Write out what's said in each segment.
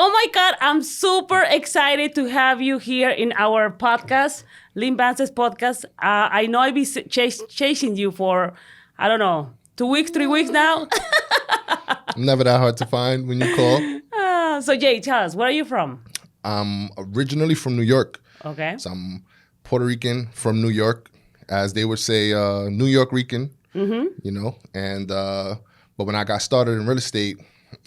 oh my God, I'm super excited to have you here in our podcast, Lim Bances Podcast. I know I've been chasing you for, I don't know, 2 weeks, 3 weeks now. Never that hard to find when you call. So Jay, tell us, where are you from? I'm originally from New York. Okay. So I'm Puerto Rican from New York, as they would say, New York Rican, you know. And but when I got started in real estate,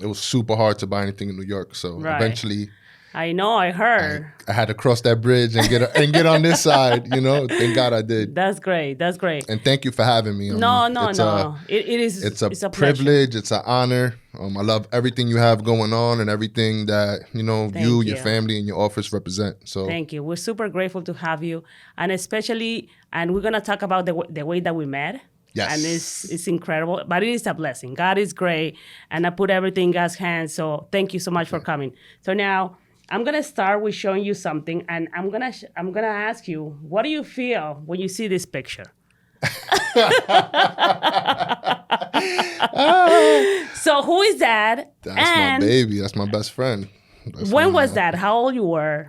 it was super hard to buy anything in New York. So eventually, I know, I heard. I had to cross that bridge and get on this side. You know, thank God I did. That's great. That's great. And thank you for having me. No. It is. It's a privilege. It's an honor. I love everything you have going on and everything that you, your family, and your office represent. So thank you. We're super grateful to have you, and especially, and we're gonna talk about the way that we met. Yes. And it's incredible, but it is a blessing. God is great, and I put everything in God's hands. So thank you so much for coming. So now I'm gonna start with showing you something, and I'm gonna ask you, what do you feel when you see this picture? So who is that? That's my baby. That's my best friend. When was that? How old you were?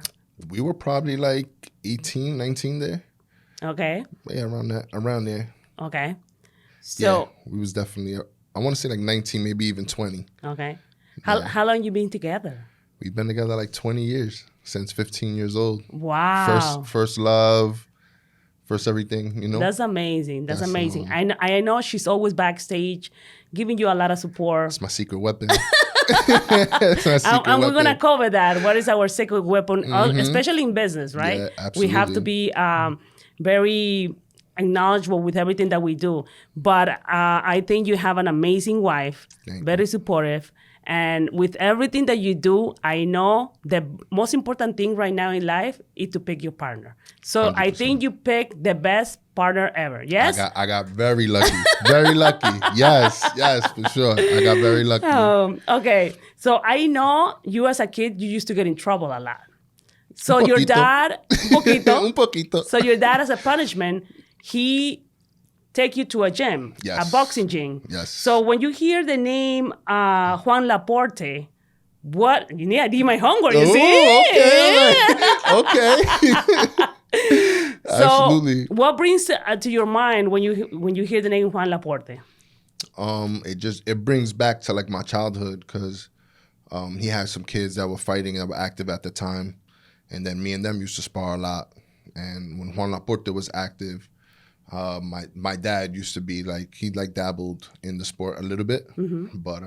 We were probably like 18, 19 there. Okay. Yeah, around there. Okay. So yeah, we was definitely, I want to say like 19, maybe even 20. Okay. How long you been together? We've been together like 20 years, since 15 years old. Wow. First love, first everything, you know. That's amazing. That's amazing. I know she's always backstage, giving you a lot of support. It's my secret weapon. It's my secret and we're weapon. going to cover that. What is our secret weapon, especially in business, right? Yeah, absolutely. We have to be very acknowledgeable with everything that we do. But I think you have an amazing wife, very supportive. And with everything that you do, I know the most important thing right now in life is to pick your partner. So 100%. I think you picked the best partner ever. Yes? I got very lucky. Very lucky. Yes, for sure. I got very lucky. Okay. So I know you as a kid, you used to get in trouble a lot. So your dad, un poquito. So your dad, as a punishment, he take you to a gym, a boxing gym. Yes. So when you hear the name Juan Laporte, what? You need to do my homework, you see? Okay. So absolutely. What brings to your mind when you hear the name Juan Laporte? It brings back to like my childhood, because he had some kids that were fighting, that were active at the time, and then me and them used to spar a lot. And when Juan Laporte was active, my dad used to be like, he like dabbled in the sport a little bit, but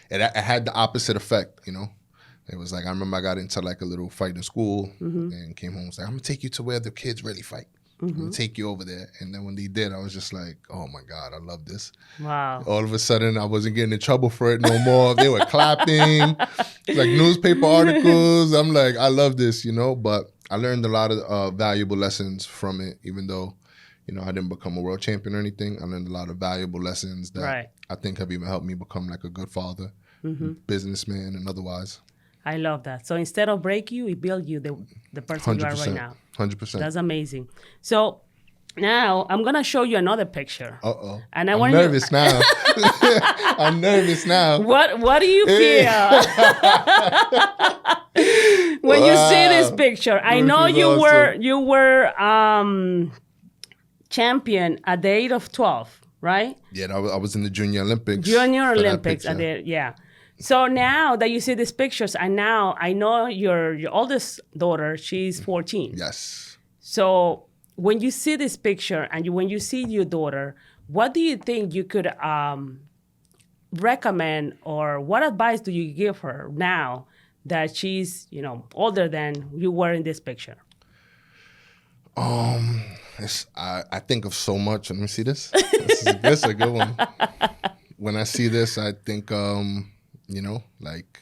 it had the opposite effect, you know. It was like, I remember I got into like a little fight in school and came home and was like, I'm gonna take you to where the kids really fight. I'm gonna take you over there. And then when they did, I was just like, oh my God, I love this. Wow. All of a sudden, I wasn't getting in trouble for it no more. They were clapping, like newspaper articles. I'm like, I love this, you know. But I learned a lot of valuable lessons from it, even though, you know, I didn't become a world champion or anything. I learned a lot of valuable lessons that I think have even helped me become like a good father, businessman, and otherwise. I love that. So instead of break you, it build you the person 100%, you are right now. 100%. That's amazing. So now I'm gonna show you another picture. Uh-oh. And I'm nervous now. I'm nervous now. What do you feel when you see this picture? I know you were champion at the age of 12, right? Yeah, I was in the Junior Olympics. Junior Olympics, yeah. So now that you see these pictures, and now I know your oldest daughter, she's 14. Yes. So when you see this picture and when you see your daughter, what do you think you could recommend, or what advice do you give her now that she's, you know, older than you were in this picture? I think of so much. Let me see this. This is a good one. When I see this, I think, you know, like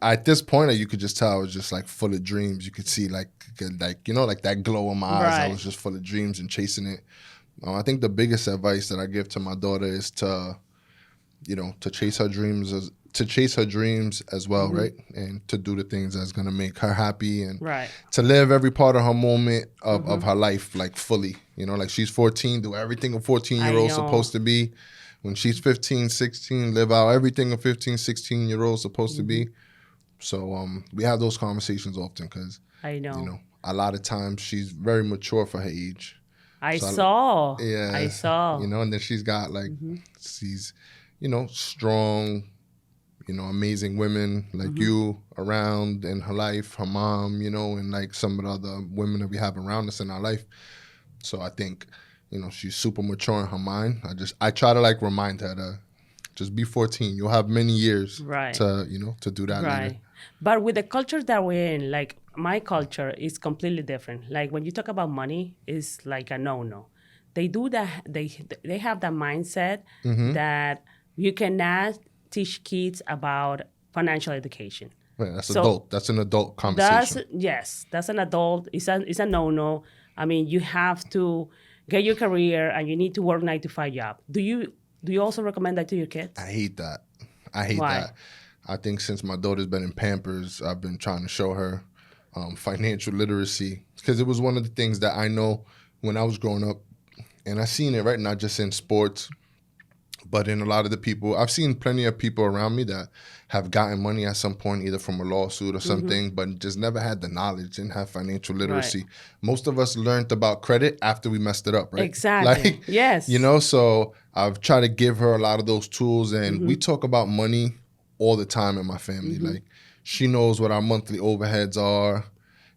at this point, you could just tell I was just like full of dreams. You could see like you know, like that glow in my eyes. Right. I was just full of dreams and chasing it. I think the biggest advice that I give to my daughter is to, you know, to chase her dreams as well, right? And to do the things that's gonna make her happy, and to live every part of her moment of her life like fully. You know, like she's 14, do everything a 14-year-old's supposed to be. When she's 15, 16, live out everything a 15, 16-year-old's supposed to be. So we have those conversations often because, I know. you know, a lot of times she's very mature for her age. I So saw. Yeah. I saw. You know, and then she's got like, she's, you know, strong, you know, amazing women like you around in her life, her mom, you know, and like some of the other women that we have around us in our life. So I think, you know, she's super mature in her mind. I try to like remind her to just be 14. You'll have many years to, you know, to do that later. But with the culture that we're in, like my culture is completely different. Like when you talk about money, it's like a no-no. They do that. They have that mindset that you cannot teach kids about financial education. Right, that's adult. That's an adult conversation. That's an adult. It's a no-no. I mean, you have to get your career and you need to work 9-to-5 job. Do you also recommend that to your kids? I hate that. I hate that. I think since my daughter's been in Pampers, I've been trying to show her financial literacy because it was one of the things that I know when I was growing up, and I seen it, right, not just in sports, but in a lot of the people. I've seen plenty of people around me that have gotten money at some point, either from a lawsuit or something, but just never had the knowledge, didn't have financial literacy. Right. Most of us learned about credit after we messed it up, right? Exactly. Like, yes. You know, so I've tried to give her a lot of those tools, and we talk about money all the time in my family. Like, she knows what our monthly overheads are.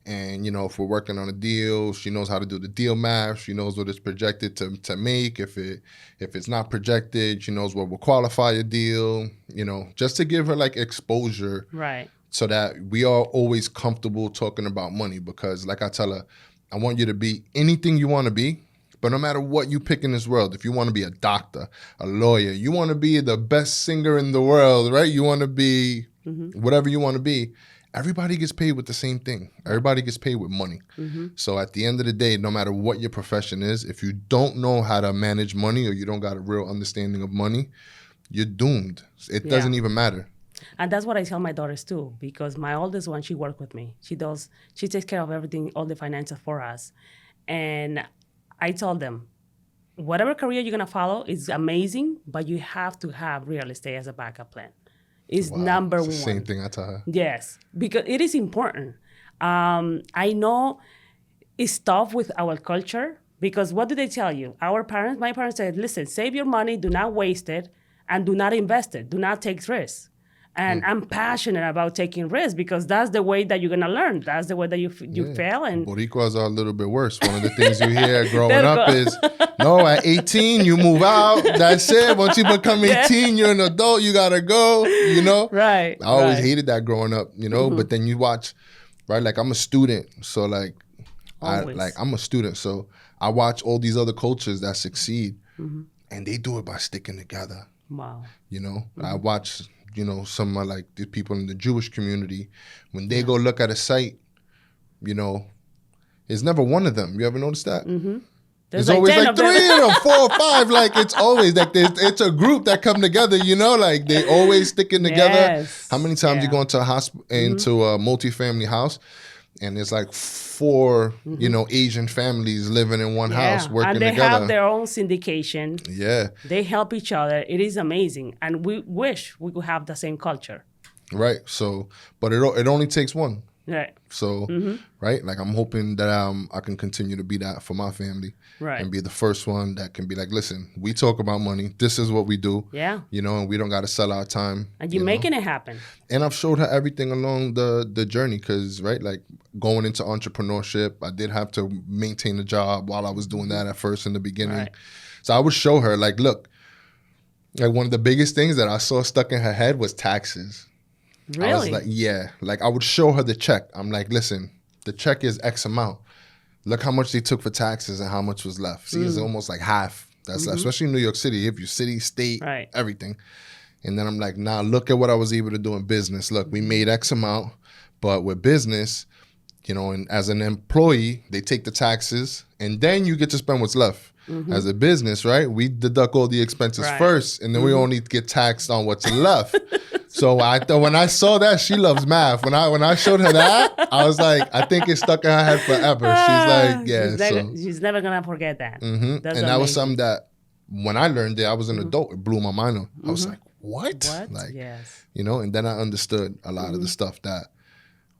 And, you know, if we're working on a deal, she knows how to do the deal math. She knows what it's projected to make. If it's not projected, she knows what will qualify a deal, you know, just to give her like exposure. Right. So that we are always comfortable talking about money. Because like I tell her, I want you to be anything you want to be. But no matter what you pick in this world, if you want to be a doctor, a lawyer, you want to be the best singer in the world, right? You want to be whatever you want to be. Everybody gets paid with the same thing. Everybody gets paid with money. So at the end of the day, no matter what your profession is, if you don't know how to manage money or you don't got a real understanding of money, you're doomed. It doesn't even matter. And that's what I tell my daughters too, because my oldest one, she works with me. She takes care of everything, all the finances for us. And I told them, whatever career you're going to follow is amazing, but you have to have real estate as a backup plan. Is number one. Same thing I tell her. Yes, because it is important. I know it's tough with our culture because what do they tell you? My parents said, listen, save your money, do not waste it, and do not invest it. Do not take risks. And I'm passionate about taking risks because that's the way that you're going to learn. That's the way that you fail. And Boricuas are a little bit worse. One of the things you hear growing up is, no, at 18, you move out. That's it. Once you become 18, you're an adult. You got to go, you know? Right. I always hated that growing up, you know? But then you watch, right? Like, I'm a student. So, like, I'm a student. So I watch all these other cultures that succeed. And they do it by sticking together. Wow. You know? I watch... You know, some of like the people in the Jewish community, when they go look at a site, you know, it's never one of them. You ever noticed that? There's always like 3 or 4 or 5. Like it's always like it's a group that come together. You know, like they always sticking together. Yes. How many times you go into a hospital, into a multifamily house, and there's like 4, you know, Asian families living in one house working together. And they have their own syndication. Yeah. They help each other. It is amazing. And we wish we could have the same culture. Right. So, but it only takes one. Right. So, right, like I'm hoping that I can continue to be that for my family, right, and be the first one that can be like, listen, we talk about money. This is what we do. Yeah. You know, and we don't got to sell our time. And you're making it happen. And I've showed her everything along the journey because, right, like going into entrepreneurship, I did have to maintain a job while I was doing that at first in the beginning. Right. So I would show her, like, look, like one of the biggest things that I saw stuck in her head was taxes. Really? I was like, yeah. Like, I would show her the check. I'm like, listen, the check is X amount. Look how much they took for taxes and how much was left. See, it's almost like half. That's especially in New York City, if you're city, state, everything. And then I'm like, nah, look at what I was able to do in business. Look, we made X amount, but with business, you know, and as an employee, they take the taxes, and then you get to spend what's left. As a business, right, we deduct all the expenses first, and then we only get taxed on what's left. So when I saw that, she loves math. When I showed her that, I was like, I think it stuck in her head forever. She's like, yeah. She's never going to forget that. And that was something that when I learned it, I was an adult. It blew my mind. I was like, what? Like, Yes. you know, and then I understood a lot of the stuff that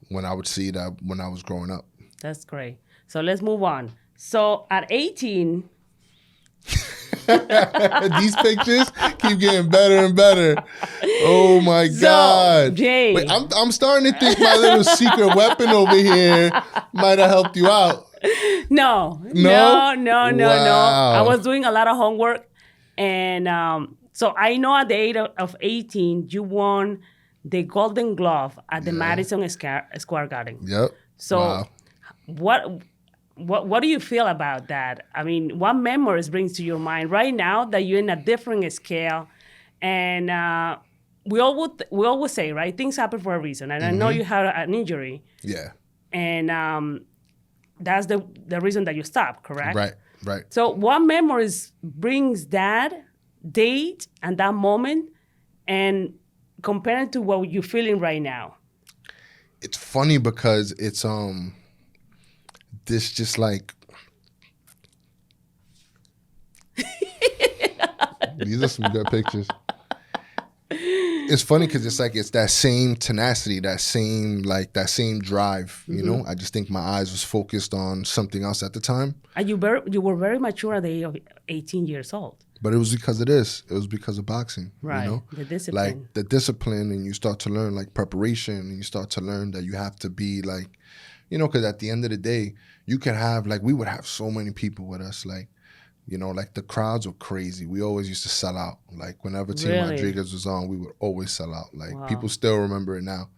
when I would see that when I was growing up. That's great. So let's move on. So at 18, these pictures keep getting better and better. Oh my God. Jay. Wait, I'm starting to think my little secret weapon over here might have helped you out. No. Wow. I was doing a lot of homework. And so I know at the age of 18, you won the Golden Glove at the Madison Square Garden. Yep. So what do you feel about that? I mean, what memories brings to your mind right now that you're in a different scale? And we always say, right, things happen for a reason. And I know you had an injury. Yeah. And that's the reason that you stopped, correct? Right. So what memories brings that date and that moment and compared to what you're feeling right now? It's funny because it's this just like these are some good pictures. It's funny because it's like it's that same tenacity, that same drive, you know? I just think my eyes was focused on something else at the time. And you were very mature at the age of 18 years old. But it was because of this. It was because of boxing. Right. You know? The discipline. Like the discipline, and you start to learn like preparation, and you start to learn that you have to be like, you know, because at the end of the day, you can have like, we would have so many people with us, like, you know, like the crowds were crazy. We always used to sell out. Like whenever Team Rodriguez was on, we would always sell out. Like people still remember it now.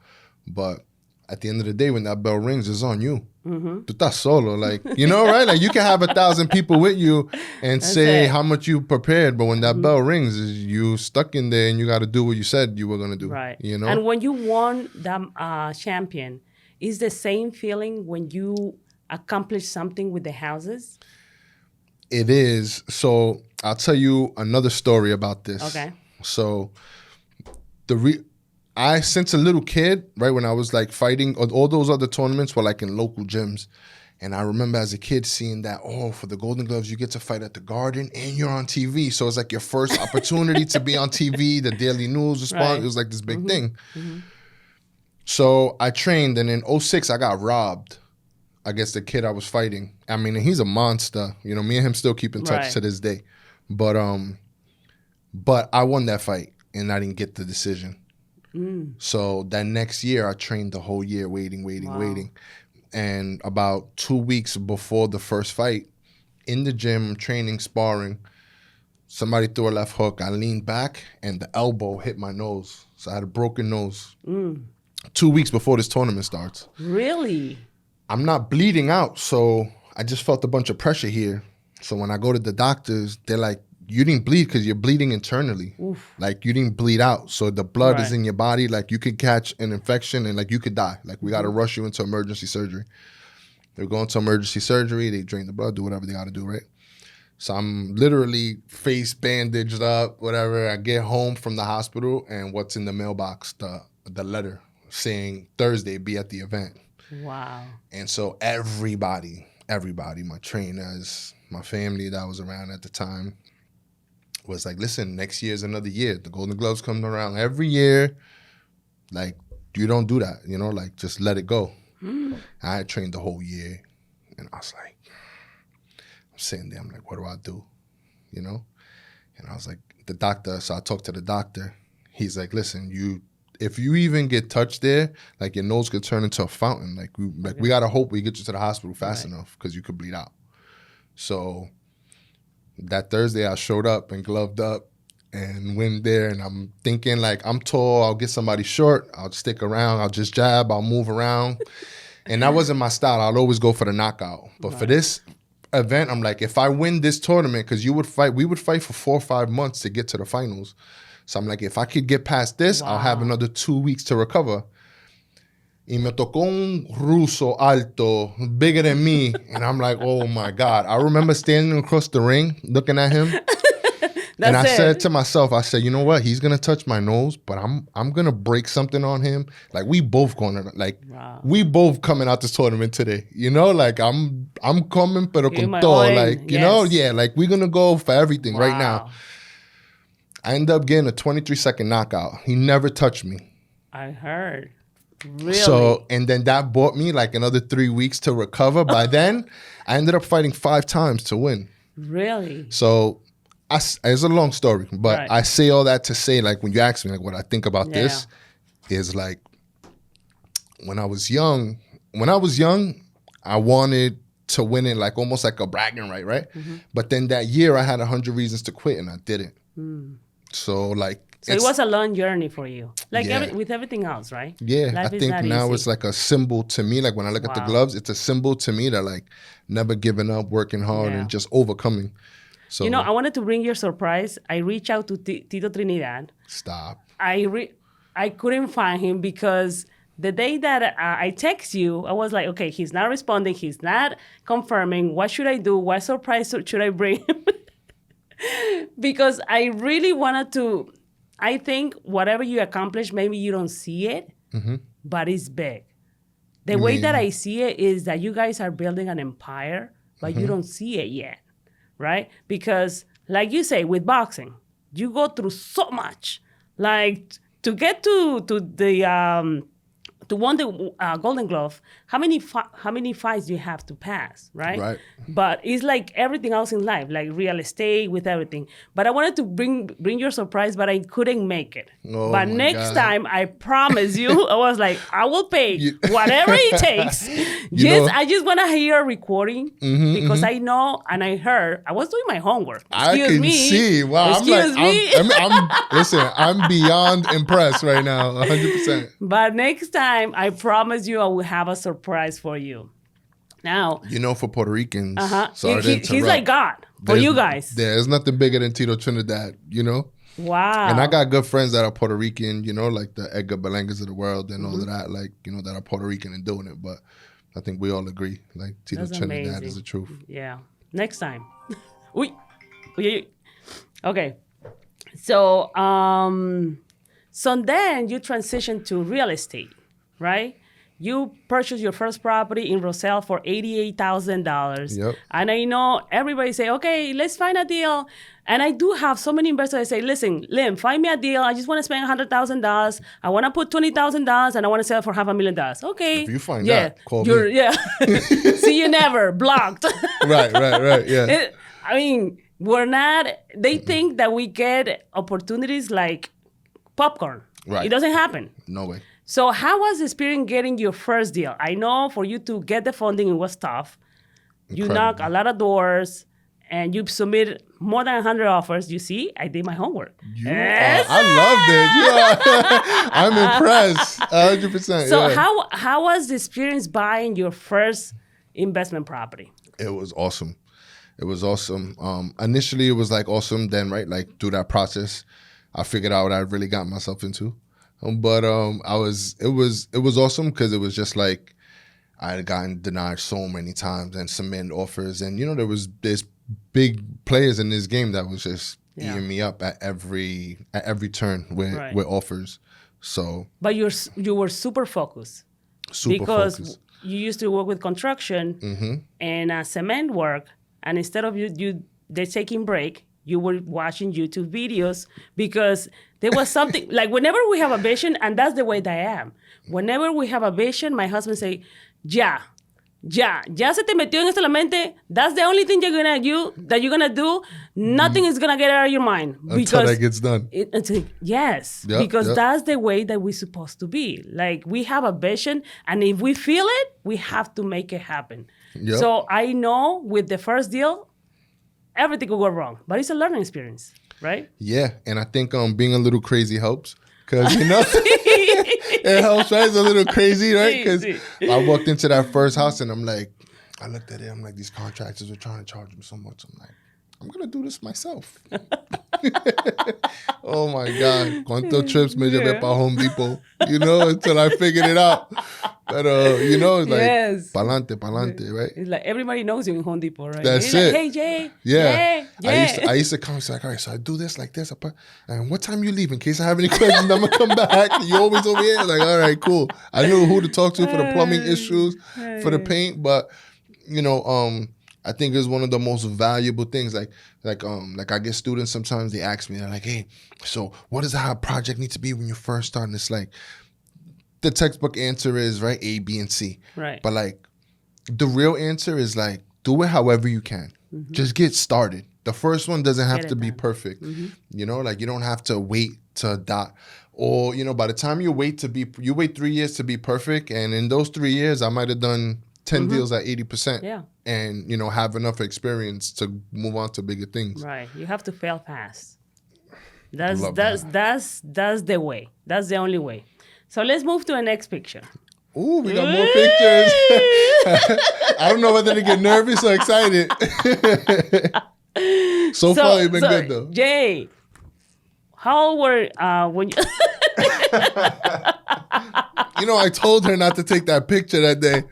But at the end of the day, when that bell rings, it's on you. Tu estás solo, like, you know, right? Like you can have 1,000 people with you and say how much you prepared, but when that bell rings, you stuck in there and you got to do what you said you were going to do. Right. You know? And when you won the champion, is the same feeling when you accomplish something with the houses? It is. So I'll tell you another story about this. Okay. So I, since a little kid, right, when I was like fighting, all those other tournaments were like in local gyms. And I remember as a kid seeing that, for the Golden Gloves, you get to fight at the Garden and you're on TV. So it's like your first opportunity to be on TV, the Daily News response. It was like this big thing. So I trained, and in 2006, I got robbed against the kid I was fighting. I mean, he's a monster. You know, me and him still keep in touch to this day. But I won that fight, and I didn't get the decision. So that next year, I trained the whole year, waiting. And about 2 weeks before the first fight, in the gym, training, sparring, somebody threw a left hook. I leaned back, and the elbow hit my nose. So I had a broken nose. 2 weeks before this tournament starts. Really? I'm not bleeding out, so I just felt a bunch of pressure here. So when I go to the doctors, they're like, you didn't bleed because you're bleeding internally. Oof. Like, you didn't bleed out. So the blood is in your body. Like, you could catch an infection and, like, you could die. Like, we got to rush you into emergency surgery. They're going to emergency surgery. They drain the blood, do whatever they got to do, right? So I'm literally face bandaged up, whatever. I get home from the hospital, and what's in the mailbox? The letter saying Thursday, be at the event. Wow. And so everybody, my trainers, my family that was around at the time was like, listen, next year's another year. The Golden Gloves come around every year. Like, you don't do that, you know, like, just let it go. I had trained the whole year, and I was like, I'm sitting there, I'm like, what do I do, you know? And I was like, the doctor, so I talked to the doctor. He's like, listen, if you even get touched there, like, your nose could turn into a fountain. Like, we got to hope we get you to the hospital fast enough because you could bleed out. So that Thursday, I showed up and gloved up and went there, and I'm thinking, like, I'm tall, I'll get somebody short, I'll stick around, I'll just jab, I'll move around. And that wasn't my style. I'd always go for the knockout. But for this event, I'm like, if I win this tournament, because we would fight for 4 or 5 months to get to the finals. So I'm like, if I could get past this, I'll have another 2 weeks to recover. Y me tocó un ruso alto, bigger than me. And I'm like, oh my God. I remember standing across the ring, looking at him. And I said to myself, I said, you know what? He's going to touch my nose, but I'm going to break something on him. Like, we both we both coming out this tournament today. You know, like, I'm coming, pero con todo. Like, you know, like, we're going to go for everything right now. I ended up getting a 23-second knockout. He never touched me. I heard. Really? So, and then that bought me like another 3 weeks to recover. By then, I ended up fighting 5 times to win. Really? So, it's a long story, but Right. I say all that to say, like, when you ask me, like, what I think about this is like, when I was young, I wanted to win it, like almost like a bragging right? But then that year, I had 100 reasons to quit, and I didn't. So, like, So it was a long journey for you, like Yeah. with everything else, right? Yeah, Life I is think not now easy. it's like a symbol to me. Like when I look at the gloves, it's a symbol to me that like never giving up, working hard, and just overcoming. So You know, I wanted to bring you a surprise. I reached out to Tito Trinidad. stop. I couldn't find him because the day that I text you, I was like, okay, he's not responding. He's not confirming. What should I do? What surprise should I bring him? Because I really wanted to. I think whatever you accomplish, maybe you don't see it, but it's big. The way that I see it is that you guys are building an empire, but you don't see it yet, right? Because, like you say, with boxing, you go through so much. Like to get to the to win the Golden Glove, how many fights do you have to pass, right? Right. But it's like everything else in life, like real estate, with everything. But I wanted to bring your surprise, but I couldn't make it. Oh but my next God. time, I promise you, I was like, I will pay whatever it takes. I just want to hear a recording because I know and I heard. I was doing my homework. I Excuse can me. see. Wow, Excuse me. Listen, I'm beyond impressed right now, 100%. But next time, I promise you, I will have a surprise for you. Now, You know, for Puerto Ricans, sorry to he's interrupt. like God for you guys. There's nothing bigger than Tito Trinidad, you know? Wow. And I got good friends that are Puerto Rican, you know, like the Edgar Belengas of the world and all of that, like, you know, that are Puerto Rican and doing it. But I think we all agree, like, Tito That's Trinidad amazing. is the truth. Yeah. Next time. Okay. So, so then you transition to real estate, right? You purchased your first property in Roselle for $88,000. Yep. And I know everybody say, okay, let's find a deal. And I do have so many investors that say, listen, Lim, find me a deal. I just want to spend $100,000. I want to put $20,000 and I want to sell it for $500,000. Okay. If you find that, call me. Yeah. See you never. Blocked. Right, yeah. I mean, they think that we get opportunities like popcorn. Right. It doesn't happen. No way. So how was the experience getting your first deal? I know for you to get the funding, it was tough. You Incredible. knock a lot of doors and you submit more than 100 offers. You see, I did my homework. I loved it. Yeah. I'm impressed. 100%. So yeah. how was the experience buying your first investment property? It was awesome. Initially, it was like awesome. Then, right, like through that process, I figured out what I really got myself into. But it was awesome because it was just like I had gotten denied so many times and submitted offers, and you know there's big players in this game that was just eating me up at every turn with offers. So, but you were super focused. Because you used to work with construction and cement work, and instead of they're taking break, you were watching YouTube videos because there was something like whenever we have a vision, and that's the way that I am. Whenever we have a vision, my husband say, ya se te metió en esto la mente. That's the only thing you're gonna do. Nothing is gonna get out of your mind until that gets done. Because that's the way that we're supposed to be. Like we have a vision, and if we feel it, we have to make it happen. Yep. So I know with the first deal, everything could go wrong, but it's a learning experience, right? Yeah, and I think being a little crazy helps because you know it helps, right? It's a little crazy, right? Because I walked into that first house and I'm like, I looked at it, I'm like, these contractors are trying to charge me so much. I'm like, I'm gonna do this myself. Oh my God, cuántos trips me llevé para Home Depot, you know, until I figured it out. But you know, it's like pa'lante, right? It's like everybody knows you in Home Depot, right? That's You're it. Like, hey Jay, yeah. Jay. I used to come and like, all right, so I do this like this. And what time you leave? In case I have any questions, I'm gonna come back. You always over here. Like, all right, cool. I knew who to talk to for the plumbing issues, for the paint. But you know, I think it's one of the most valuable things. Like I get students sometimes, they ask me, they're like, hey, so what does a project need to be when you first start? And it's like, the textbook answer is, right, A, B, and C. Right. But like, the real answer is like, do it however you can. Mm-hmm. Just get started. The first one doesn't have to be perfect. Mm-hmm. You know, like you don't have to wait to dot. Or, you know, by the time you wait 3 years to be perfect. And in those 3 years, I might have done 10 deals at 80%. Yeah. And, you know, have enough experience to move on to bigger things. Right. You have to fail fast. That's the way. That's the only way. So let's move to the next picture. Ooh, we got more pictures. I don't know whether to get nervous or excited. so far, you've been good, though. Jay, how old were when you... You know, I told her not to take that picture that day.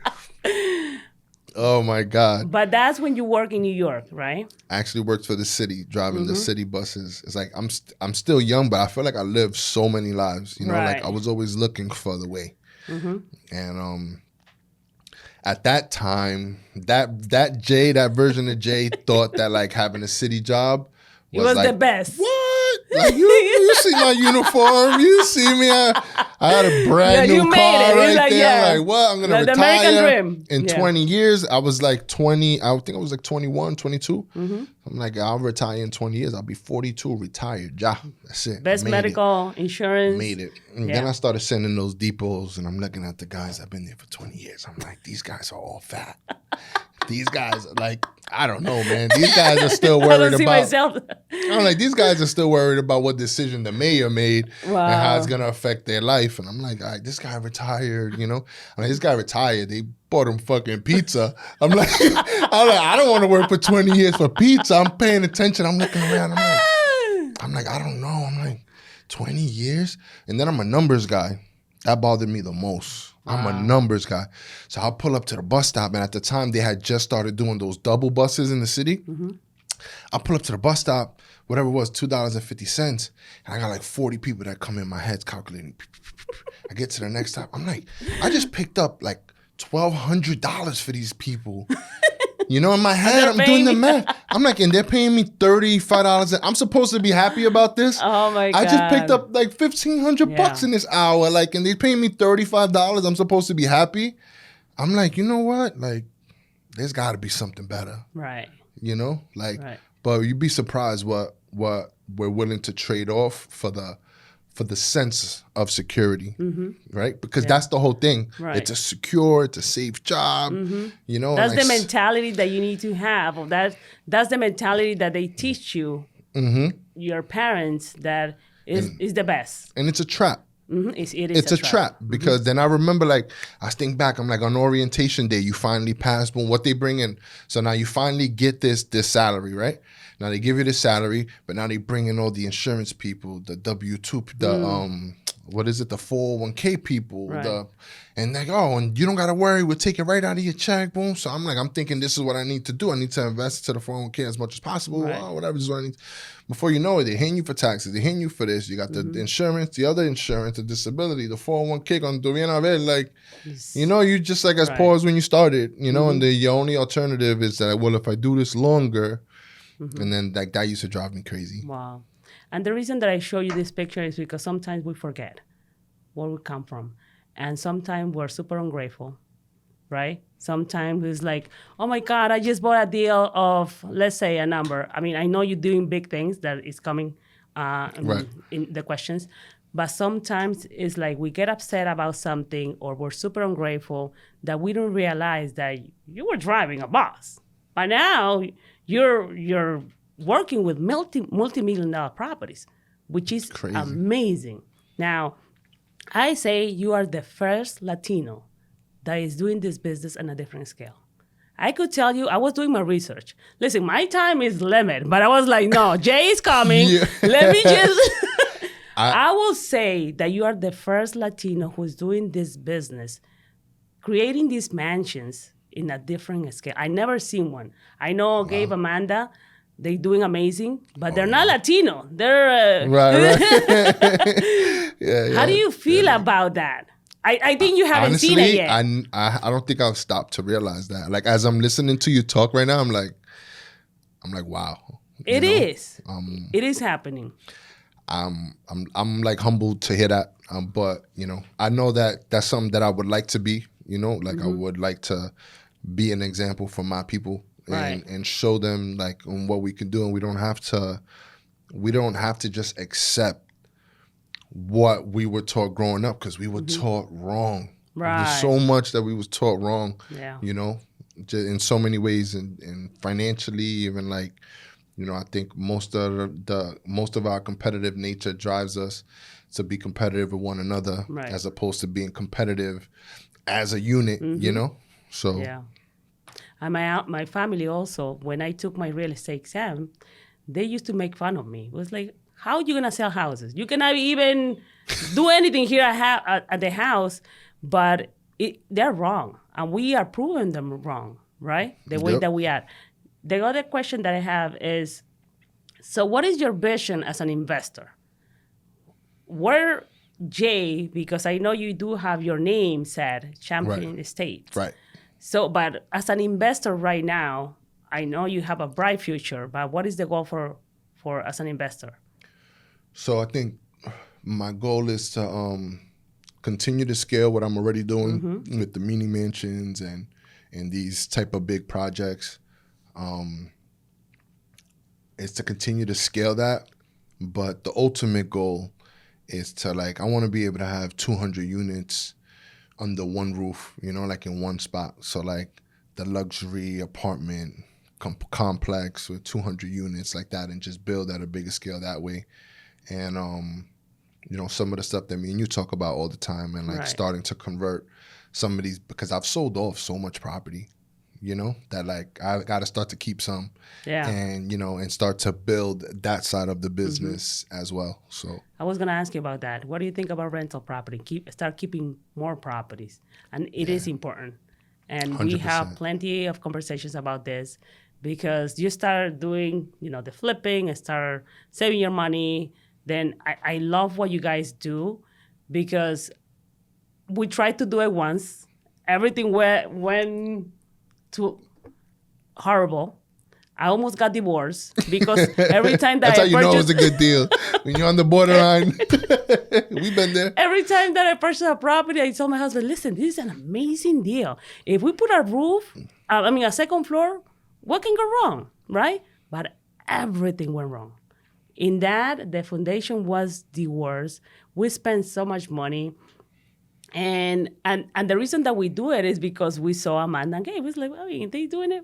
Oh, my God. But that's when you work in New York, right? I actually worked for the city, driving the city buses. It's like, I'm still young, but I feel like I lived so many lives. You know, like I was always looking for the way. Mm-hmm. And at that time, that version of Jay thought that like having a city job was like, the best. What? Like you see my uniform? You see me? I had a brand new car right like, there. Yeah. I'm like, what? I'm gonna retire American dream. In 20 years. I was like 20. I think I was like 21, 22. Mm-hmm. I'm like, I'll retire in 20 years. I'll be 42, retired. Ja, that's it. Best medical insurance. Made it. And then I started sending those depots, and I'm looking at the guys that've been there for 20 years. I'm like, these guys are all fat. These guys are like, I don't know, man. These guys are still worried I'm like, these guys are still worried about what decision the mayor made and how it's going to affect their life. And I'm like, all right, this guy retired, you know? I'm like, this guy retired. They bought him fucking pizza. I'm like, I don't want to work for 20 years for pizza. I'm paying attention. I'm looking around. I'm like, I don't know. I'm like, 20 years? And then I'm a numbers guy. That bothered me the most. I'm a numbers guy. So I'll pull up to the bus stop. And at the time, they had just started doing those double buses in the city. Mm-hmm. I'll pull up to the bus stop, whatever it was, $2.50. And I got like 40 people that come in. My head's calculating. I get to the next stop. I'm like, I just picked up like $1,200 for these people. You know, in my head, I'm doing the math. I'm like, and they're paying me $35. I'm supposed to be happy about this. Oh my God. I just picked up like $1,500 in this hour. Like, and they're paying me $35. I'm supposed to be happy. I'm like, you know what? Like, there's got to be something better. Right. You know, like, but you'd be surprised what we're willing to trade off for the sense of security, right? Because that's the whole thing. Right. It's a safe job, you know. That's the mentality that you need to have. That's the mentality that they teach you, your parents, that is the best. And it's a trap. Mm-hmm. It's a trap because then I remember, like, I think back, I'm like, on orientation day, you finally pass, boom, what they bring in. So now you finally get this salary, right? Now they give you the salary, but now they bring in all the insurance people, the W-2, what is it, the 401k people, and like, oh, and you don't got to worry, we'll take it right out of your check, boom. So I'm thinking this is what I need to do. I need to invest to the 401k as much as possible, whatever, this is what I need. Before you know it, they're hitting you for taxes, they're hitting you for this. You got the insurance, the other insurance, the disability, the 401k, cuando viene a ver, like, you know, you just like as poor as when you started, you know, and your only alternative is that, well, if I do this longer, and then like that used to drive me crazy. Wow. And the reason that I show you this picture is because sometimes we forget where we come from. And sometimes we're super ungrateful, right? Sometimes it's like, oh my God, I just bought a deal of, let's say, a number. I mean, I know you're doing big things that is coming in the questions. But sometimes it's like we get upset about something or we're super ungrateful that we don't realize that you were driving a bus. By now, you're working with multi-million-dollar properties, which is amazing. Now, I say you are the first Latino that is doing this business on a different scale. I could tell you, I was doing my research. Listen, my time is limited, but I was like, no, Jay is coming. Yeah. Let me just... I will say that you are the first Latino who's doing this business, creating these mansions in a different scale. I never seen one. I know Gabe, Amanda, they're doing amazing, but they're not Latino. They're... Right. How do you feel about that? I think you haven't honestly, seen it yet. I don't think I've stopped to realize that. Like as I'm listening to you talk right now, I'm like, wow. It you know? is. It is happening. I'm like humbled to hear that. But I know that that's something that I would like to be. Like I would like to be an example for my people and show them like on what we can do, and we don't have to just accept what we were taught growing up, because we were taught wrong. Right. There's so much that we was taught wrong. Yeah. In so many ways, and financially, even like. I think most of our competitive nature drives us to be competitive with one another, as opposed to being competitive as a unit. So yeah. And my family also, when I took my real estate exam, they used to make fun of me. It was like, how are you gonna sell houses? You cannot even do anything here at the house, but they're wrong, and we are proving them wrong, right? The way that we are. The other question that I have is, so what is your vision as an investor? Where, Jay, because I know you do have your name set, Champion Estates. Right. So, but as an investor right now, I know you have a bright future, but what is the goal for as an investor? So I think my goal is to continue to scale what I'm already doing with the mini mansions and these type of big projects. Is to continue to scale that, but the ultimate goal is to I want to be able to have 200 units under one roof, like in one spot. So like the luxury apartment complex with 200 units like that, and just build at a bigger scale that way. And some of the stuff that me and you talk about all the time, and starting to convert some of these, because I've sold off so much property. That I got to start to keep some, and and start to build that side of the business as well. So I was gonna ask you about that. What do you think about rental property? Start keeping more properties, and it is important. And 100%. We have plenty of conversations about this, because you start doing the flipping and start saving your money. Then I love what you guys do, because we tried to do it once. Everything went too horrible. I almost got divorced, because every time that that's how you know it was a good deal. When you're on the borderline, we've been there. Every time that I purchased a property, I told my husband, "Listen, this is an amazing deal. If we put a roof, a second floor, what can go wrong, right?" But everything went wrong. In that, the foundation was the worst. We spent so much money. And the reason that we do it is because we saw Amanda and Gabe. It was like, they doing it?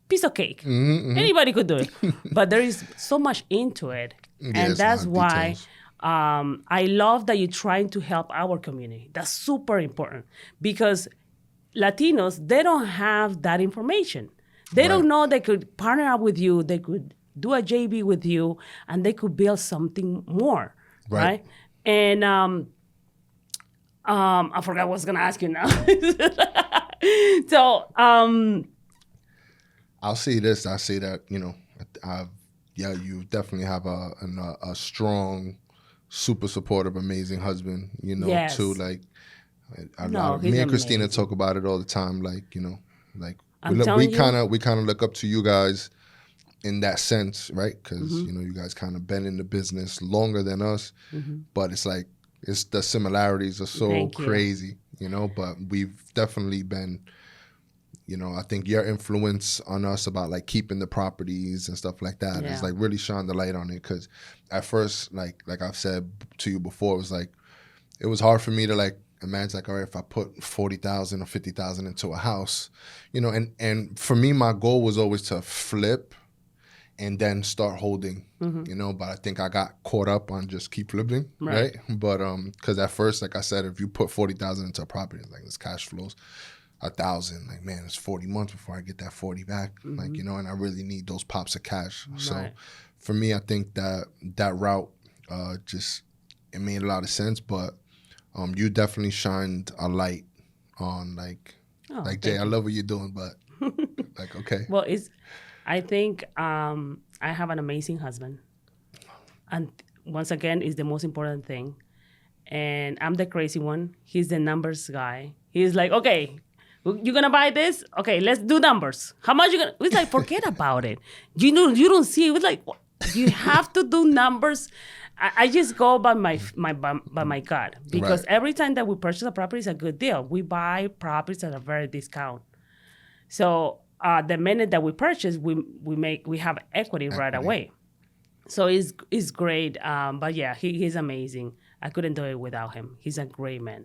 Piece of cake. Anybody could do it. But there is so much into it. And that's why I love that you're trying to help our community. That's super important. Because Latinos, they don't have that information. They don't know they could partner up with you. They could do a JV with you, and they could build something more. Right? And I forgot what I was going to ask you now. So, I'll say this. I say that, you definitely have a strong, super supportive, amazing husband, yes. too. Like, me and Christina talk about it all the time. Like, we kind of look up to you guys in that sense, right? Because, you guys kind of been in the business longer than us, but it's like, the similarities are so crazy, but we've definitely been, I think your influence on us about keeping the properties and stuff like that is really shine the light on it. Because at first, like I've said to you before, it was hard for me to imagine all right, if I put 40,000 or 50,000 into a house, and for me, my goal was always to flip and then start holding, but I think I got caught up on just keep flipping, right? But because at first, like I said, if you put 40,000 into a property, this cash flows 1,000. Man, it's 40 months before I get that 40 back, and I really need those pops of cash. So for me, I think that route it made a lot of sense. But you definitely shined a light on Jay, I love what you're doing, but okay. Well, I think I have an amazing husband. And once again, it's the most important thing. and I'm the crazy one. He's the numbers guy. He's like, okay, you're gonna buy this? Okay, let's do numbers. How much you gonna? It's like, forget about it. You know, you don't see it. It's like, you have to do numbers. I just go by my gut, because every time that we purchase a property is a good deal. We buy properties at a very discount. So the minute that we purchase, we have equity right away. So it's great. But yeah, he's amazing. I couldn't do it without him. He's a great man.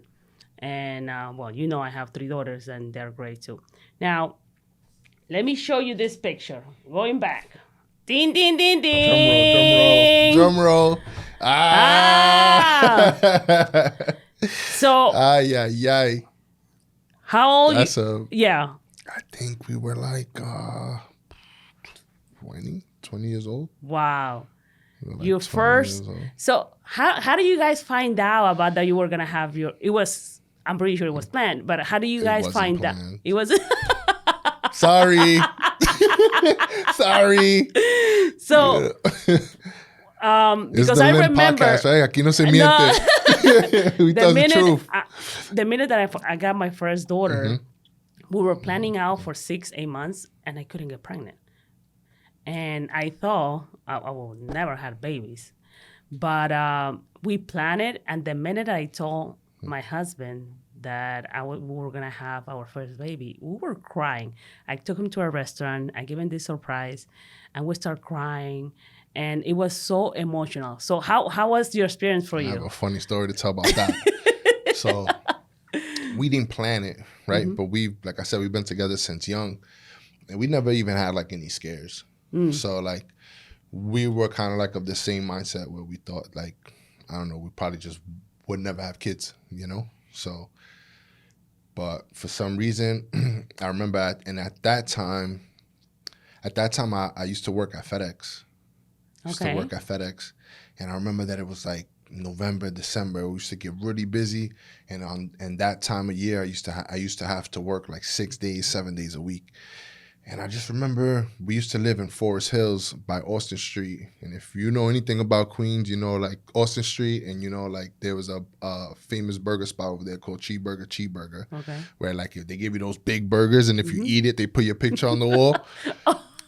And well, you know, I have 3 daughters, and they're great too. Now, let me show you this picture. Going back. Ding, ding, ding, ding. Drum roll. Ah. So. Ay. How old? That's yeah. I think we were like 20 years old. Wow. We like your first. So how do you guys find out about that you were gonna have your? It was. I'm pretty sure it was planned, but how do you guys find that it was? Sorry. Sorry. So, because I Lim remember, Podcast, right? Aquí no se miente. We tell the truth. The minute that I got my first daughter, we were planning out for 6-8 months, and I couldn't get pregnant. And I thought I will never have babies, but we planned it. And the minute I told my husband that we were gonna have our first baby, we were crying. I took him to a restaurant. I gave him this surprise, and we started crying, and it was so emotional. So how was your experience for you? I have a funny story to tell about that. So we didn't plan it, right? But like I said, we've been together since young, and we never even had like any scares. So like we were kind of like of the same mindset where we thought like, I don't know, we probably just would never have kids, you know? So, but for some reason, I remember at that time, I used to work at FedEx. And I remember that it was like November, December. We used to get really busy, and that time of year, I used to have to work like 6 days, 7 days a week. And I just remember we used to live in Forest Hills by Austin Street. And if you know anything about Queens, you know like Austin Street, and you know like there was a famous burger spot over there called Cheeseburger. Okay. Where like if they give you those big burgers, and if you eat it, they put your picture on the wall.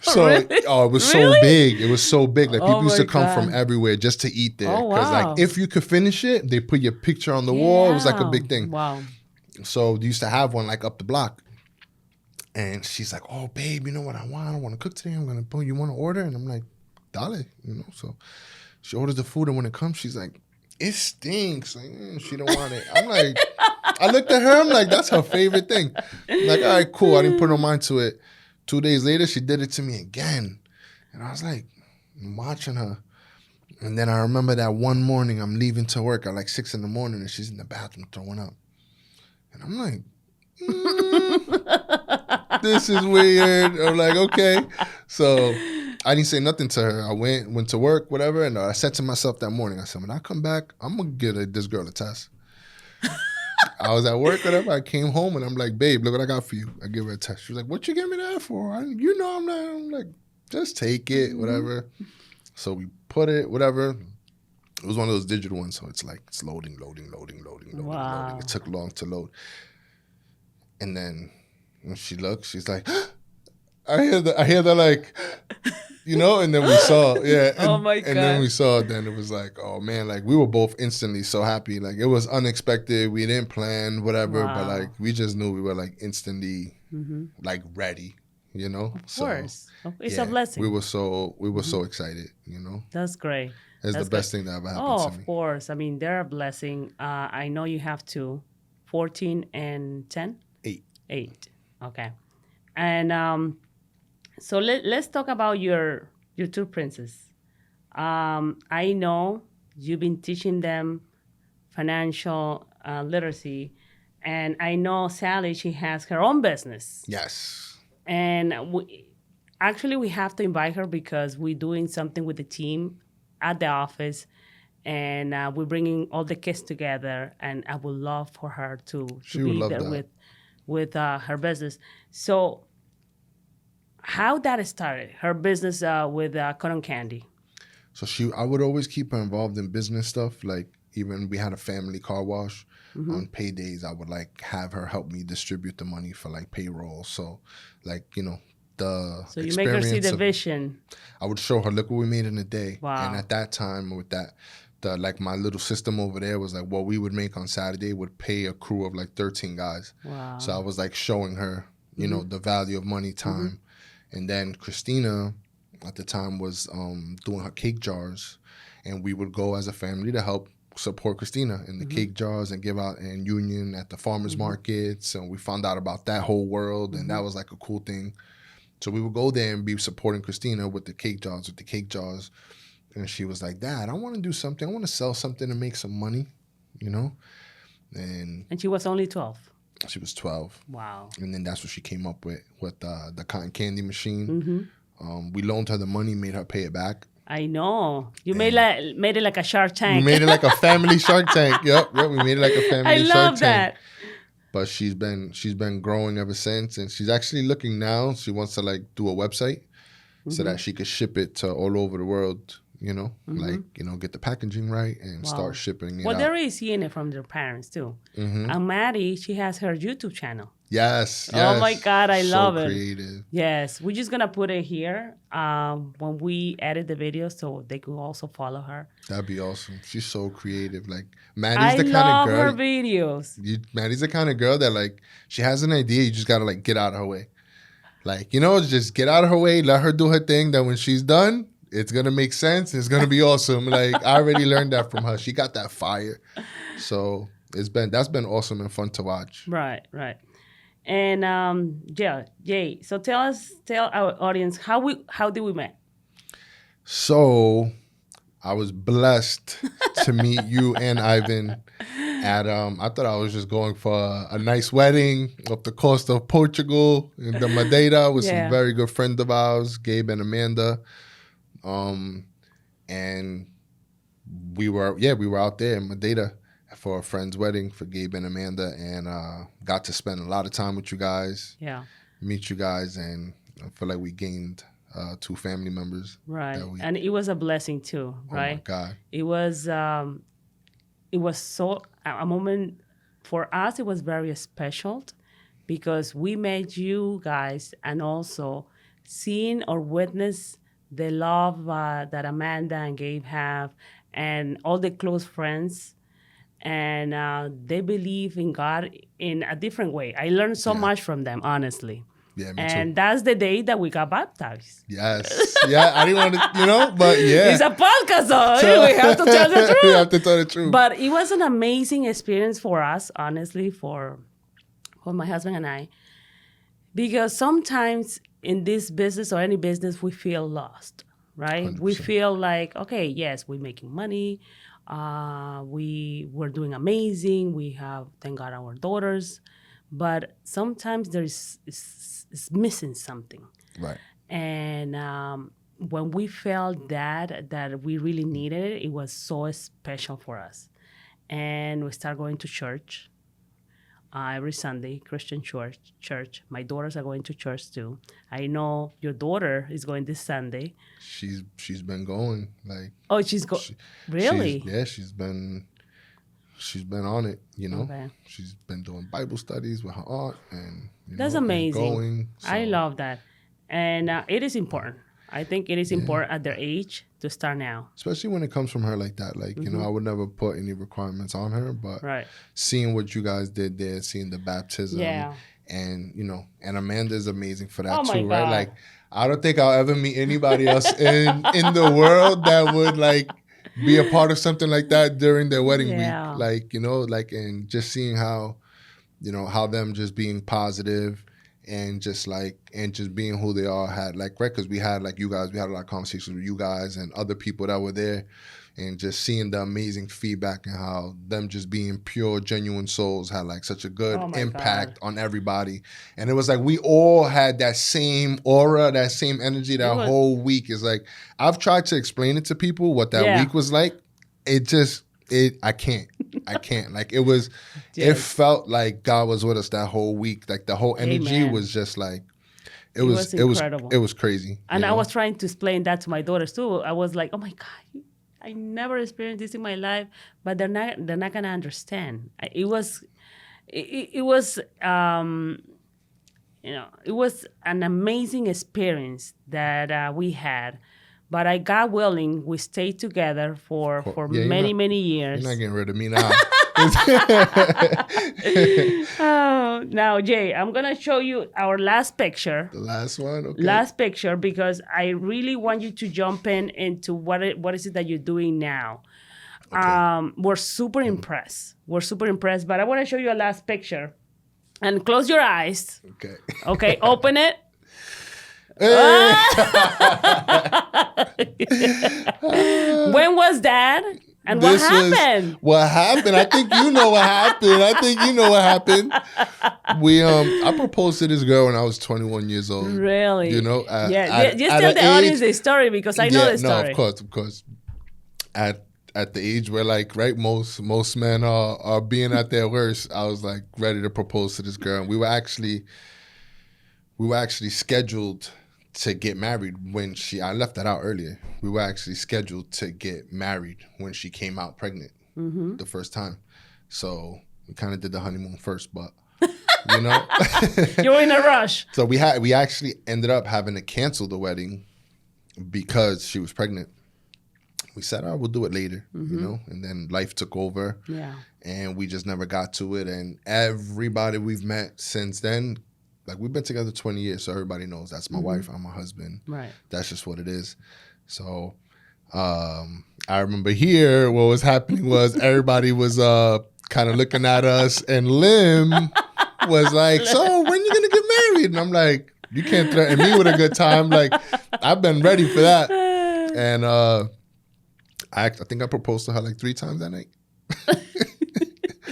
Really? It was so big. It was so big. Like people used to come from everywhere just to eat there. Because like if you could finish it, they put your picture on the wall. It was like a big thing. Wow. So they used to have one like up the block. And she's like, oh, babe, you know what I want? I want to cook today. I'm going to put, you want to order? And I'm like, dale, you know. So she orders the food, and when it comes, she's like, it stinks. Like, she don't want it. I'm like, I looked at her. I'm like, that's her favorite thing. I'm like, all right, cool. I didn't put no mind to it. 2 days later, she did it to me again. And I was like, I'm watching her. And then I remember that one morning, I'm leaving to work at like 6 a.m, and she's in the bathroom throwing up. And I'm like, this is weird. I'm like, okay. So I didn't say nothing to her. I went to work, whatever, and I said to myself that morning, I said, when I come back, I'm going to give this girl a test. I was at work, whatever. I came home, and I'm like, babe, look what I got for you. I give her a test. She was like, what you give me that for? I'm not. I'm like, just take it, whatever. So we put it, whatever. It was one of those digital ones, so it's like, it's loading. Wow. It took long to load. And then when she looks, she's like, I hear that like, you know, and then we saw, yeah. And, oh my God. And then we saw, then it was like, oh man, like we were both instantly so happy. Like it was unexpected. We didn't plan, whatever, but like we just knew we were like instantly like ready, you know? Of course. It's a blessing. We were so excited, you know? That's great. It's the best thing that ever happened to me. Of course. I mean, they're a blessing. I know you have 2, 14 and 10? 8. Okay. And so let's talk about your 2 princes. I know you've been teaching them financial literacy, and I know Sally, she has her own business. Yes. And we have to invite her because we're doing something with the team at the office, and we're bringing all the kids together, and I would love for her to be there with her business. So how that started, her business with cotton candy? So I would always keep her involved in business stuff. Like even we had a family car wash. On paydays, I would like have her help me distribute the money for like payroll. So like, you know, the So you make her see the vision. I would show her, look what we made in a day. Wow. And at that time with that, like my little system over there was like what we would make on Saturday would pay a crew of like 13 guys. Wow. So I was like showing her, you know, the value of money, time. And then Christina at the time was doing her cake jars, and we would go as a family to help support Christina in the cake jars and give out in Union at the farmers markets. And we found out about that whole world, and that was like a cool thing. So we would go there and be supporting Christina with the cake jars, And she was like, Dad, I want to do something. I want to sell something to make some money, you know? And she was only 12. She was 12. Wow. And then that's what she came up with the cotton candy machine. We loaned her the money, made her pay it back. I know. You made it like a Shark Tank. We made it like a family Shark Tank. Yep. We made it like a family Shark Tank. I love that. But she's been growing ever since, and she's actually looking now. She wants to like do a website so that she could ship it to all over the world. You know, like, you know, get the packaging right and start shipping it out. They're really seeing it from their parents too. And Maddie, she has her YouTube channel. Yes. Oh my God, I love it. So creative. Yes, we're just gonna put it here when we edit the video, so they can also follow her. That'd be awesome. She's so creative. Like Maddie's the kind of girl. I love her videos. Maddie's the kind of girl that like she has an idea, you just gotta like get out of her way. Like, you know, just get out of her way, let her do her thing. Then when she's done, it's gonna make sense. It's gonna be awesome. Like I already learned that from her. She got that fire. So that's been awesome and fun to watch. Right. And Jay. So tell our audience how did we met? So I was blessed to meet you and Ivan at I thought I was just going for a nice wedding up the coast of Portugal in the Madeira with some very good friends of ours, Gabe and Amanda. And we were out there in Madeira for a friend's wedding for Gabe and Amanda, and got to spend a lot of time with you guys. Yeah. Meet you guys, and I feel like we gained 2 family members. Right. And it was a blessing too, right? Oh my God. It was so a moment for us. It was very special because we met you guys, and also seeing or witness the love that Amanda and Gabe have, and all the close friends, and they believe in God in a different way. I learned so much from them, honestly. Yeah, me and too. That's the day that we got baptized. Yes. Yeah, I didn't want to, but yeah. It's a podcast, so we have to tell the truth. We have to tell the truth. But it was an amazing experience for us, honestly, for my husband and I, because sometimes in this business or any business, we feel lost, right? 100%. We feel like, okay, yes, we're making money. We're doing amazing. We have, thank God, our daughters. But sometimes it's missing something. Right. And when we felt that we really needed it, it was so special for us. And we started going to church. Every Sunday, Christian church. My daughters are going to church too. I know your daughter is going this Sunday. She's been going like. Oh, really? She's been on it. You know, okay. She's been doing Bible studies with her aunt, and that's amazing. Going, so. I love that, and it is important. I think it is important at their age to start now. Especially when it comes from her like that. Like, you know, I would never put any requirements on her, but seeing what you guys did there, seeing the baptism, and, you know, and Amanda's amazing for that too, right? Like, I don't think I'll ever meet anybody else in the world that would, like, be a part of something like that during their wedding week. Like, you know, like, and just seeing how, you know, how them just being positive and just being who they are had, like, right? Because we had, like, you guys, we had a lot of conversations with you guys and other people that were there, and just seeing the amazing feedback and how them just being pure, genuine souls had, like, such a good impact on everybody. And it was like we all had that same aura, that same energy that whole week. Is like, I've tried to explain it to people what that week was like. I can't. Like, it was, it felt like God was with us that whole week. Like, the whole energy was just like, it was incredible. It was crazy. And I was trying to explain that to my daughters too. I was like, oh my God, I never experienced this in my life, but they're not gonna understand. It was an amazing experience that we had. But God willing, we stayed together for Yeah, many you're years. not getting rid of me now. Oh, now Jay, I'm gonna show you our last picture. The last one, okay. Last picture, because I really want you to jump into what is it that you're doing now. Okay. We're super impressed. But I want to show you a last picture. And close your eyes. Okay. Okay, open it. Hey! When was that? And what happened? What happened? I think you know what happened. I proposed to this girl when I was 21 years old. Really? You know? Just tell the audience the story, because I know the story. No, of course. At the age where, like, right, most men are being at their worst, I was like ready to propose to this girl. And we were actually scheduled to get married when I left that out earlier. We were actually scheduled to get married when she came out pregnant the first time. So we kind of did the honeymoon first, but you know. You were in a rush. So we actually ended up having to cancel the wedding because she was pregnant. We said, we'll do it later, you know, and then life took over. Yeah. And we just never got to it. And everybody we've met since then, like, we've been together 20 years, so everybody knows that's my wife, I'm my husband. Right. That's just what it is. So I remember here what was happening was everybody was kind of looking at us, and Lim was like, so when you gonna get married? And I'm like, you can't threaten me with a good time. Like, I've been ready for that. And I think I proposed to her like 3 times that night.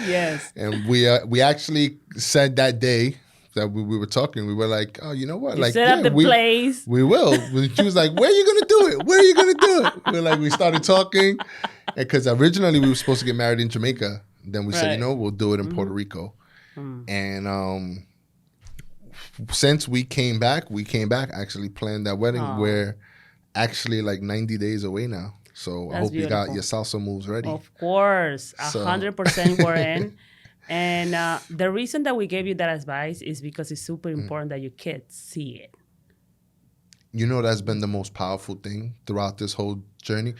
Yes. And we actually said that day that we were talking, we were like, oh, you know what? Like, set up the place. We will. She was like, where are you going to do it? Where are you going to do it? We started talking. Because originally we were supposed to get married in Jamaica. Then we said, we'll do it in Puerto Rico. And since we came back, actually planned that wedding. We're actually like 90 days away now. So I hope you got your salsa moves ready. Of course, 100% we're in. And the reason that we gave you that advice is because it's super important that your kids see it. You know, that's been the most powerful thing throughout this whole journey.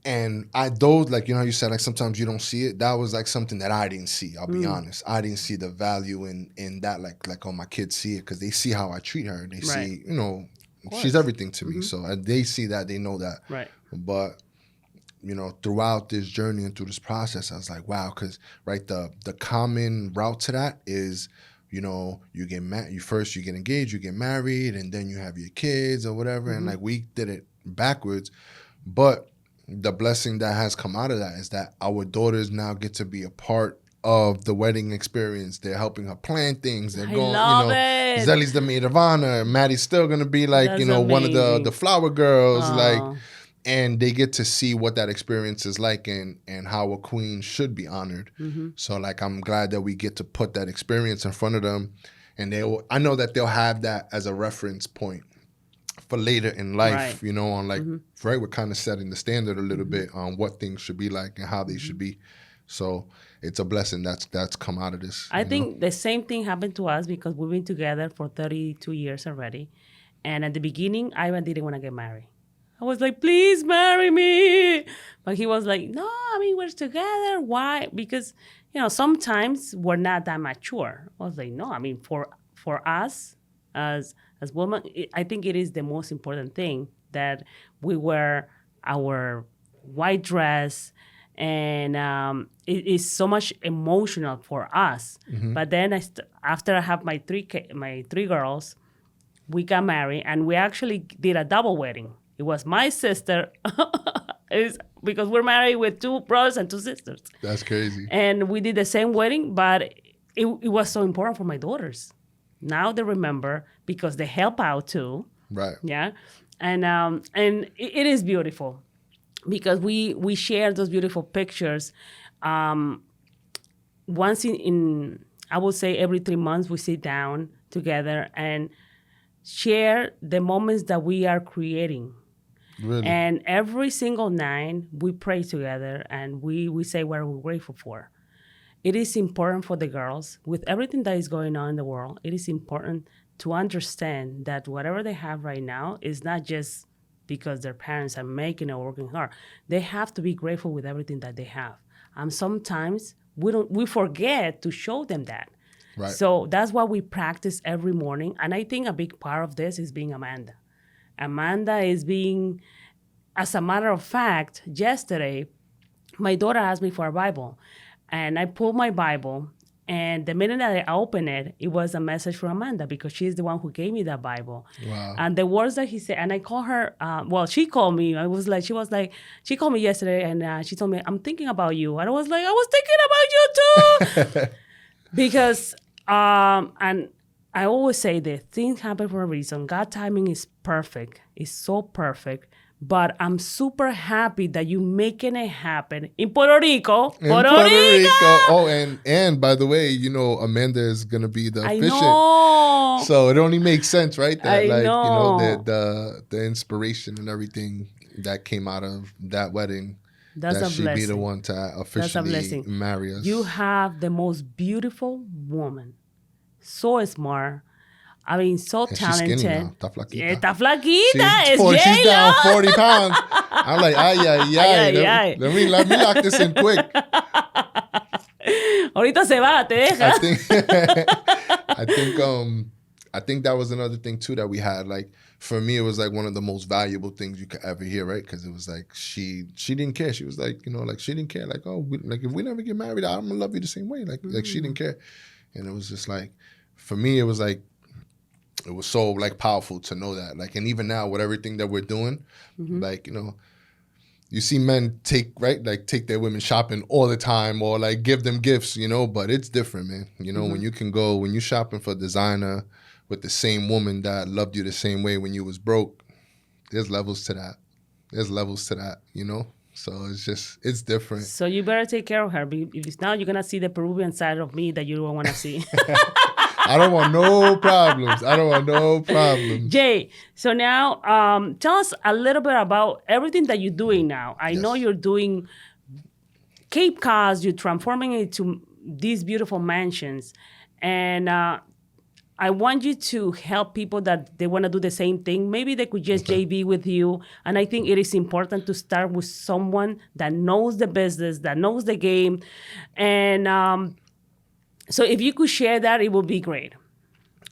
And like, you know how you said, like, sometimes you don't see it. That was like something that I didn't see. I'll be honest. I didn't see the value in that. Like, oh, my kids see it because they see how I treat her. They see, you know, she's everything to me. So they see that, they know that. Right. But, you know, throughout this journey and through this process, I was like, wow, because, right, the common route to that is, you know, you get you get engaged, you get married, and then you have your kids or whatever. And, like, we did it backwards. But the blessing that has come out of that is that our daughters now get to be a part of the wedding experience. They're helping her plan things. They're going, love you know, it. Zelly's the maid of honor. Maddie's still gonna be like, That's you know, amazing. one of the flower girls, like, and they get to see what that experience is like and how a queen should be honored. So, like, I'm glad that we get to put that experience in front of them, and I know that they'll have that as a reference point for later in life, you know, on like, right, we're kind of setting the standard a little bit on what things should be like and how they should be. So it's a blessing that's come out of this. I think the same thing happened to us because we've been together for 32 years already. And at the beginning, Ivan didn't want to get married. I was like, please marry me. But he was like, no, I mean, we're together. Why? Because, you know, sometimes we're not that mature. I was like, no, I mean, for us as women, I think it is the most important thing that we wear our white dress, and it is so much emotional for us. But then after I have my three girls, we got married, and we actually did a double wedding. It was my sister, because we're married with 2 brothers and 2 sisters. That's crazy. And we did the same wedding, but it was so important for my daughters. Now they remember because they help out too. Right. Yeah. And it is beautiful because we share those beautiful pictures. Once in I would say every 3 months we sit down together and share the moments that we are creating. Really? And every single night we pray together and we say what we're grateful for. It is important for the girls, with everything that is going on in the world, it is important to understand that whatever they have right now is not just because their parents are making or working hard. They have to be grateful with everything that they have. Sometimes we forget to show them that. Right. So that's why we practice every morning. And I think a big part of this is being Amanda. Amanda is being, as a matter of fact, yesterday, my daughter asked me for a Bible. And I pulled my Bible, and the minute that I opened it, it was a message from Amanda because she's the one who gave me that Bible. Wow. And the words that he said, and I called her, she called me. She called me yesterday, and she told me, I'm thinking about you. And I was like, I was thinking about you too. Because, and I always say this, things happen for a reason. God's timing is perfect. It's so perfect. But I'm super happy that you making it happen in Puerto Rico. Puerto Rico. Oh, and by the way, Amanda is gonna be the officiant. I know. So it only makes sense, right? That I know. The inspiration and everything that came out of that wedding. That's that a she'd blessing. be the one to officially marry us. You have the most beautiful woman. So smart. I mean, so and talented. She's skinny now. Está flaquita. Está flaquita. She's down 40 pounds. I'm like, ay. Let me lock this in quick. Ahorita se va, te deja. I think that was another thing too that we had. Like for me, it was like one of the most valuable things you could ever hear, right? Because it was like she didn't care. She was like, she didn't care. Like, if we never get married, I'm gonna love you the same way. Like she didn't care, and it was just like, for me, it was like. It was so like powerful to know that, like, and even now with everything that we're doing, like, you see men take their women shopping all the time or like give them gifts, but it's different, man. When you shopping for designer with the same woman that loved you the same way when you was broke, there's levels to that. So it's different. So you better take care of her. If now you're going to see the Peruvian side of me that you don't want to see. I don't want no problems. Jay, so now tell us a little bit about everything that you're doing now. I know you're doing Cape Cod, you're transforming it to these beautiful mansions. And I want you to help people that they want to do the same thing. Maybe they could just JV with you. And I think it is important to start with someone that knows the business, that knows the game. And so if you could share that, it would be great.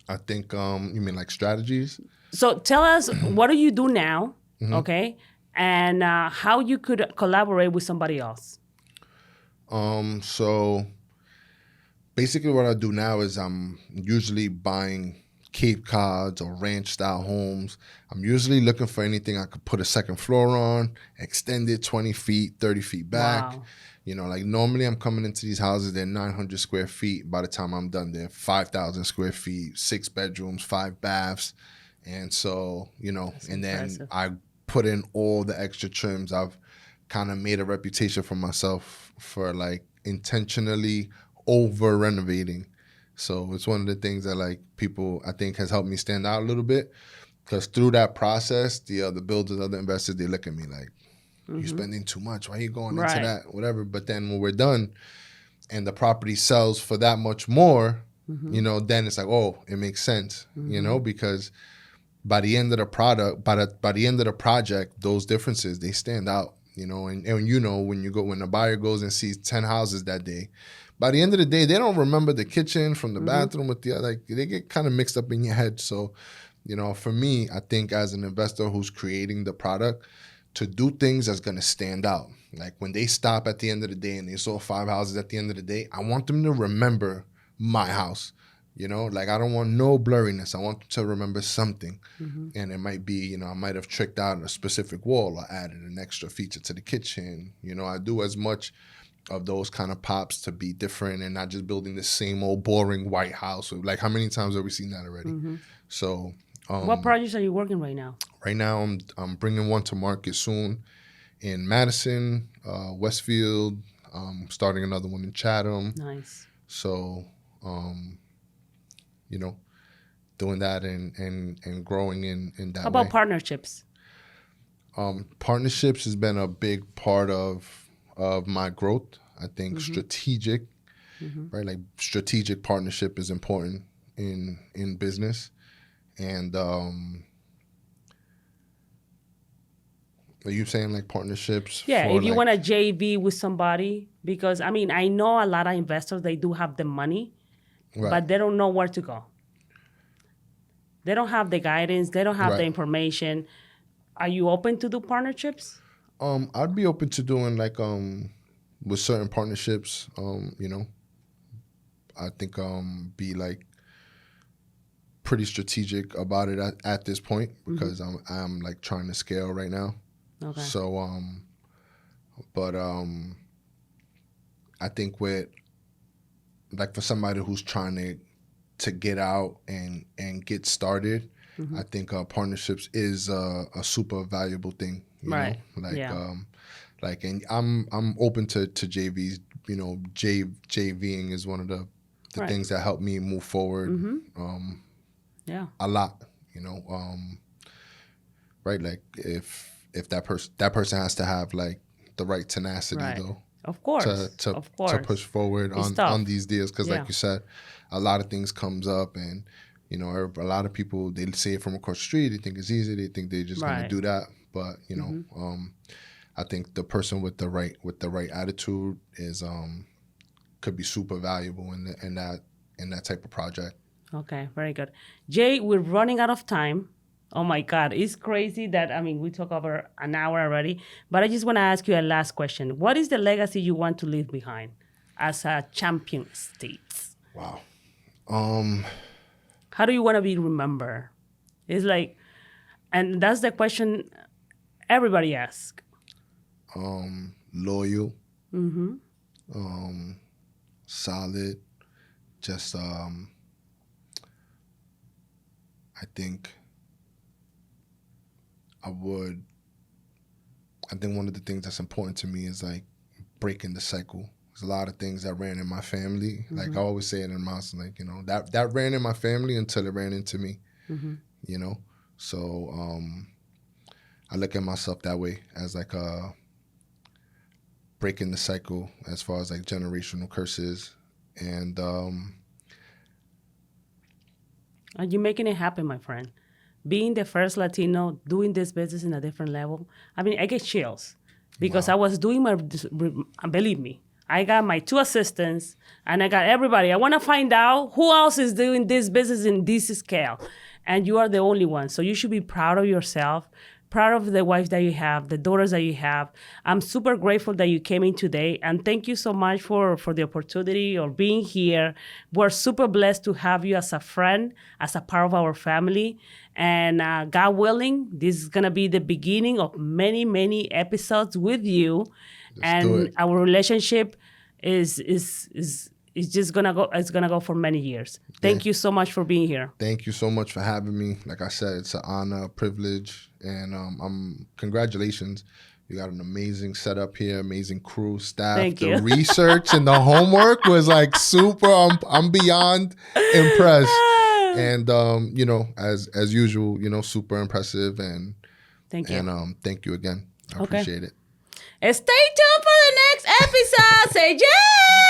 I think, you mean like strategies? So tell us, what do you do now, okay? And how you could collaborate with somebody else. So basically what I do now is I'm usually buying Cape Cods or ranch-style homes. I'm usually looking for anything I could put a second floor on, extend it 20 feet, 30 feet back. Wow. Like normally I'm coming into these houses, they're 900 square feet. By the time I'm done, they're 5,000 square feet, 6 bedrooms, 5 baths. And so, That's and impressive. then I put in all the extra trims. I've kind of made a reputation for myself for like intentionally over renovating. So it's one of the things that like people, I think, has helped me stand out a little bit, because through that process, the other builders, other investors, they look at me like, you're spending too much. Why are you going into that? Whatever. But then when we're done and the property sells for that much more, then it's like, oh, it makes sense, because by the end of the product, by the end of the project, those differences, they stand out, and when the buyer goes and sees 10 houses that day, by the end of the day, they don't remember the kitchen from the bathroom with the, like, they get kind of mixed up in your head. So, for me, I think as an investor who's creating the product, to do things that's going to stand out. Like when they stop at the end of the day and they saw 5 houses at the end of the day, I want them to remember my house. Like I don't want no blurriness. I want them to remember something. And it might be, I might have tricked out a specific wall or added an extra feature to the kitchen. I do as much of those kind of pops to be different and not just building the same old boring white house. Like how many times have we seen that already? So what projects are you working right now? Right now, I'm bringing one to market soon in Madison, Westfield. Starting another one in Chatham. Nice. So, doing that and growing in that way. How about partnerships? Partnerships has been a big part of my growth. I think strategic, right? Like strategic partnership is important in business. And are you saying like partnerships? Yeah, for if you like, want a JV with somebody, because I mean, I know a lot of investors, they do have the money, right, but they don't know where to go. They don't have the guidance. They don't have the right. information. Are you open to do partnerships? I'd be open to doing like with certain partnerships. I think be like pretty strategic about it at this point because I'm like trying to scale right now. Okay. So but I think with like for somebody who's trying to get out and get started, I think partnerships is a super valuable thing. You Right. know, like Yeah. like, and I'm open to JVs. You know, JVing is one of the Right. things that help me move forward. Yeah. A lot. You know, right? Like if that person has to have like the right tenacity Right. though. Of course. To Of course. push forward It's on tough. these deals because Yeah. like you said, a lot of things comes up and you know a lot of people they see it from across the street, they think it's easy, they think they're just gonna Right. do that, but you know I think the person with the right attitude is could be super valuable in that type of project. Okay, very good. Jay, we're running out of time. Oh my God, it's crazy that, I mean, we took over an hour already, but I just want to ask you a last question. What is the legacy you want to leave behind as a champion state? Wow. How do you want to be remembered? It's like, and that's the question everybody asks. Loyal. Solid. Just I think one of the things that's important to me is like breaking the cycle. There's a lot of things that ran in my family. Like I always say it in my house, like, you know, that ran in my family until it ran into me, you know? So I look at myself that way as like breaking the cycle as far as like generational curses. And You're making it happen, my friend. Being the first Latino doing this business in a different level. I mean, I get chills because I was doing believe me, I got my 2 assistants and I got everybody. I want to find out who else is doing this business in this scale. And you are the only one. So you should be proud of yourself, proud of the wife that you have, the daughters that you have. I'm super grateful that you came in today. And thank you so much for the opportunity of being here. We're super blessed to have you as a friend, as a part of our family. And God willing, this is going to be the beginning of many, many episodes with you. Let's do it. Our relationship is just gonna go. It's gonna go for many years. Thank you so much for being here. Thank you so much for having me. Like I said, it's an honor, a privilege, and congratulations. You got an amazing setup here, amazing crew, staff. Thank the you. research and the homework was like super. I'm beyond impressed. And you know, as usual, you know, super impressive. And Thank you. And thank you again. I appreciate it. Stay tuned for the next episode. Say yeah.